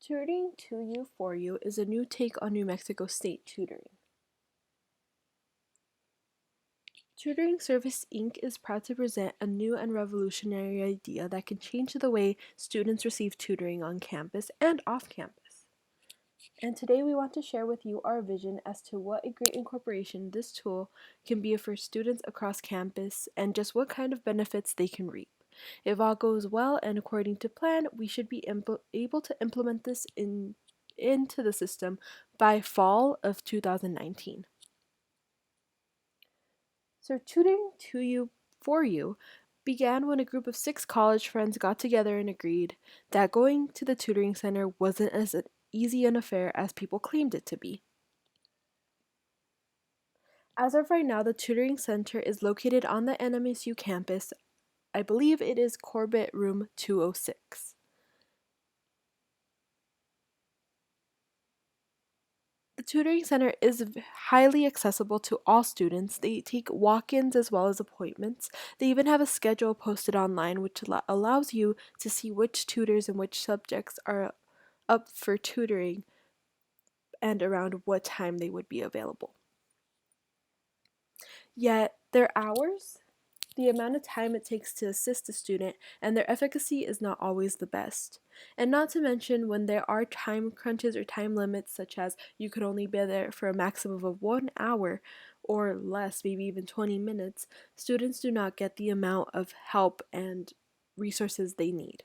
Tutoring to You for You is a new take on New Mexico State tutoring. Tutoring Service Inc. is proud to present a new and revolutionary idea that can change the way students receive tutoring on campus and off campus. And today we want to share with you our vision as to what a great incorporation this tool can be for students across campus and just what kind of benefits they can reap. If all goes well and according to plan, we should be able to implement this into the system by fall of 2019. So tutoring to you for you began when a group of 6 college friends got together and agreed that going to the tutoring center wasn't as easy an affair as people claimed it to be. As of right now, the tutoring center is located on the NMSU campus. I believe it is Corbett Room 206. The tutoring center is highly accessible to all students. They take walk-ins as well as appointments. They even have a schedule posted online which allows you to see which tutors and which subjects are up for tutoring and around what time they would be available. Yet their hours, the amount of time it takes to assist a student, and their efficacy is not always the best. And not to mention when there are time crunches or time limits, such as you could only be there for a maximum of 1 hour or less, maybe even 20 minutes, students do not get the amount of help and resources they need.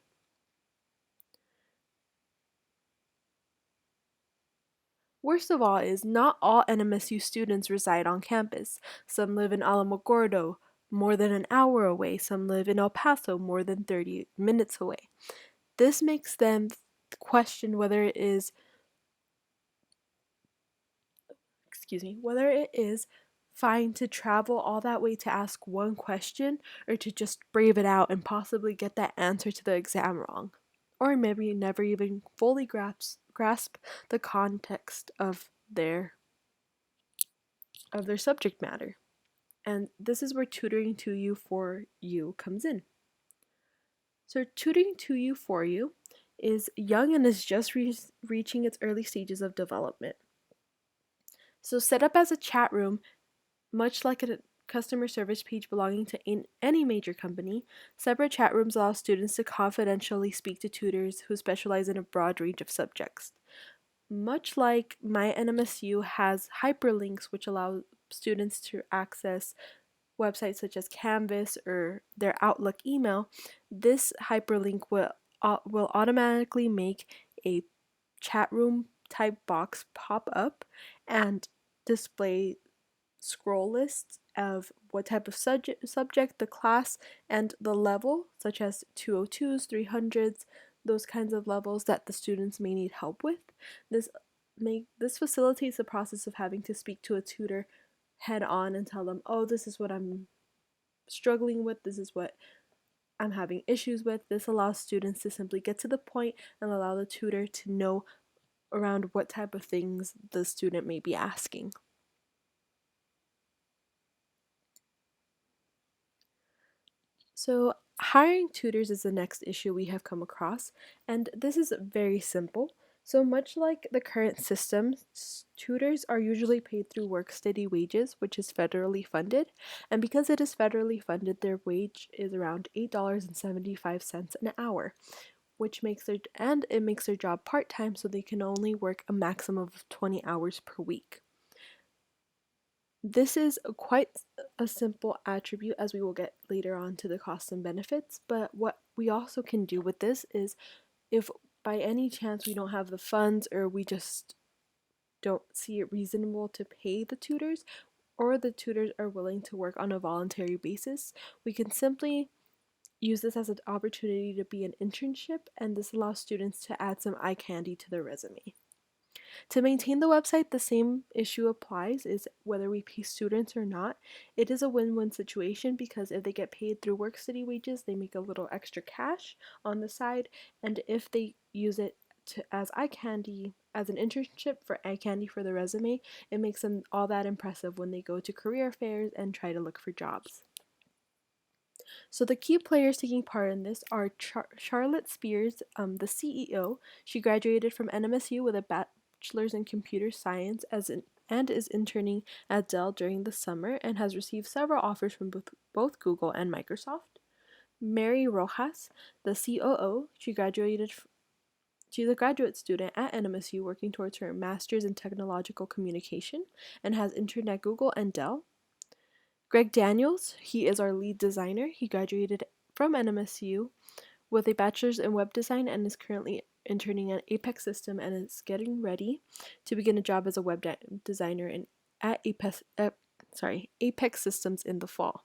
Worst of all is not all NMSU students reside on campus. Some live in Alamogordo, more than an hour away. Some live in El Paso, more than 30 minutes away. This makes them question whether it is fine to travel all that way to ask one question or to just brave it out and possibly get that answer to the exam wrong. Or maybe never even fully grasp the context of their subject matter. And this is where tutoring to you for you comes in. So tutoring to you for you is young and is just reaching its early stages of development. So set up as a chat room, much like a customer service page belonging to any major company, separate chat rooms allow students to confidentially speak to tutors who specialize in a broad range of subjects. Much like my NMSU has hyperlinks which allow students to access websites such as Canvas or their Outlook email, this hyperlink will automatically make a chat room type box pop up and display scroll lists of what type of subject, the class, and the level, such as 202s, 300s, those kinds of levels that the students may need help with. This facilitates the process of having to speak to a tutor head on and tell them, oh, this is what I'm struggling with, this is what I'm having issues with. This allows students to simply get to the point and allow the tutor to know around what type of things the student may be asking. So hiring tutors is the next issue we have come across, and this is very simple. So much like the current system, tutors are usually paid through work study wages, which is federally funded, and because it is federally funded, their wage is around $8.75 an hour, which makes their job part-time, so they can only work a maximum of 20 hours per week. This is quite a simple attribute, as we will get later on to the costs and benefits, but what we also can do with this is, if by any chance we don't have the funds or we just don't see it reasonable to pay the tutors, or the tutors are willing to work on a voluntary basis, we can simply use this as an opportunity to be an internship, and this allows students to add some eye candy to their resume. To maintain the website, the same issue applies, is whether we pay students or not. It is a win-win situation because if they get paid through work study wages, they make a little extra cash on the side, and if they use it as eye candy, as an internship for eye candy for the resume, it makes them all that impressive when they go to career fairs and try to look for jobs. So the key players taking part in this are Charlotte Spears, the CEO. She graduated from NMSU with a bachelor's in computer science and is interning at Dell during the summer and has received several offers from both Google and Microsoft. Mary Rojas, the COO, she's a graduate student at NMSU working towards her master's in technological communication and has interned at Google and Dell. Greg Daniels, he is our lead designer. He graduated from NMSU with a bachelor's in web design and is currently interning at Apex System and is getting ready to begin a job as a web designer at Apex Systems in the fall.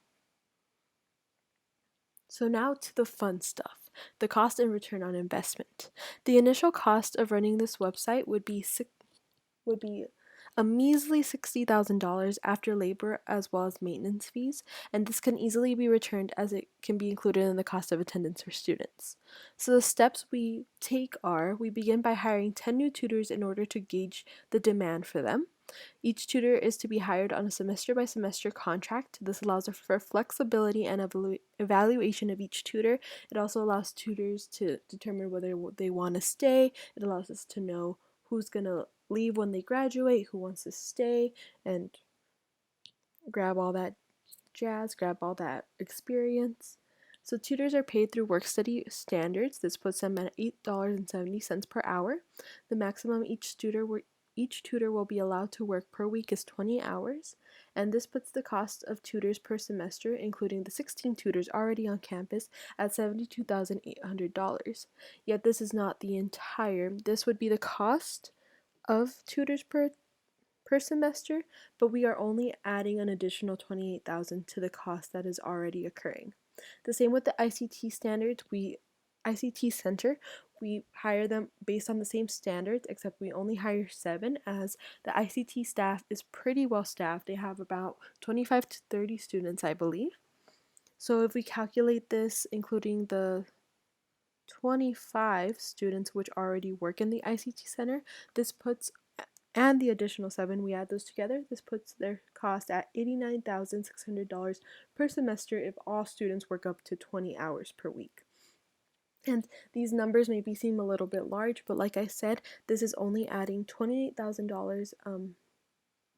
So now to the fun stuff, the cost and return on investment. The initial cost of running this website would be a measly $60,000 after labor as well as maintenance fees, and this can easily be returned as it can be included in the cost of attendance for students. So the steps we take are we begin by hiring 10 new tutors in order to gauge the demand for them. Each tutor is to be hired on a semester by semester contract. This allows for flexibility and evaluation of each tutor. It also allows tutors to determine whether they want to stay. It allows us to know who's going to leave when they graduate, who wants to stay, and grab all that jazz, grab all that experience. So tutors are paid through work study standards. This puts them at $8.70 per hour. The maximum each tutor will be allowed to work per week is 20 hours, and this puts the cost of tutors per semester, including the 16 tutors already on campus, at $72,800. Yet this is not the entire. This would be the cost of tutors per semester, but we are only adding an additional $28,000 to the cost that is already occurring. The same with the ICT standards. ICT Center, we hire them based on the same standards, except we only hire 7, as the ICT staff is pretty well staffed. They have about 25 to 30 students, I believe. So if we calculate this, including the 25 students which already work in the ICT Center, and the additional 7, we add those together, this puts their cost at $89,600 per semester if all students work up to 20 hours per week. And these numbers maybe seem a little bit large, but like I said, this is only adding $28,000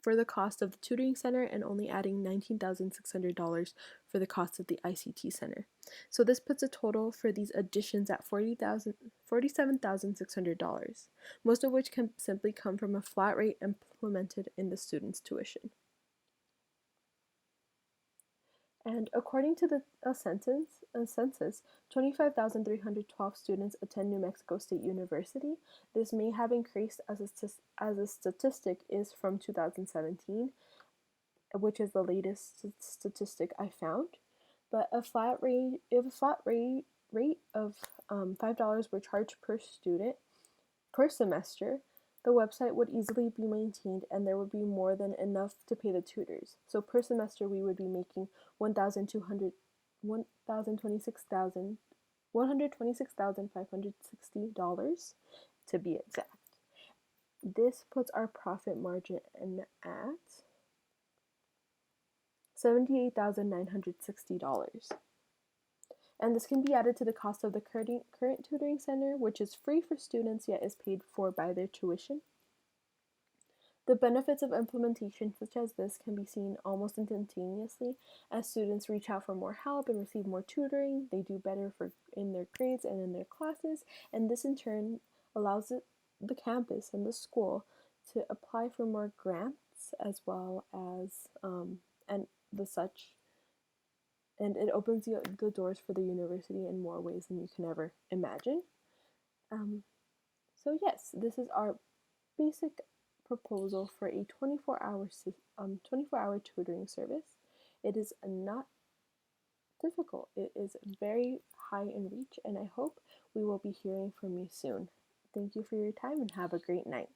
for the cost of the tutoring center and only adding $19,600 for the cost of the ICT center. So this puts a total for these additions at $47,600, most of which can simply come from a flat rate implemented in the student's tuition. And according to the census, 25,312 students attend New Mexico State University. This may have increased as a statistic is from 2017, which is the latest statistic I found. But if a flat rate of $5 were charged per student per semester, the website would easily be maintained and there would be more than enough to pay the tutors. So per semester we would be making $126,560 to be exact. This puts our profit margin at $78,960. And this can be added to the cost of the current tutoring center, which is free for students yet is paid for by their tuition. The benefits of implementation such as this can be seen almost instantaneously as students reach out for more help and receive more tutoring. They do better in their grades and in their classes, and this in turn allows the campus and the school to apply for more grants as well as and the such, and it opens the doors for the university in more ways than you can ever imagine. So yes, this is our basic proposal for a 24-hour tutoring service. It is not difficult. It is very high in reach, and I hope we will be hearing from you soon. Thank you for your time and have a great night.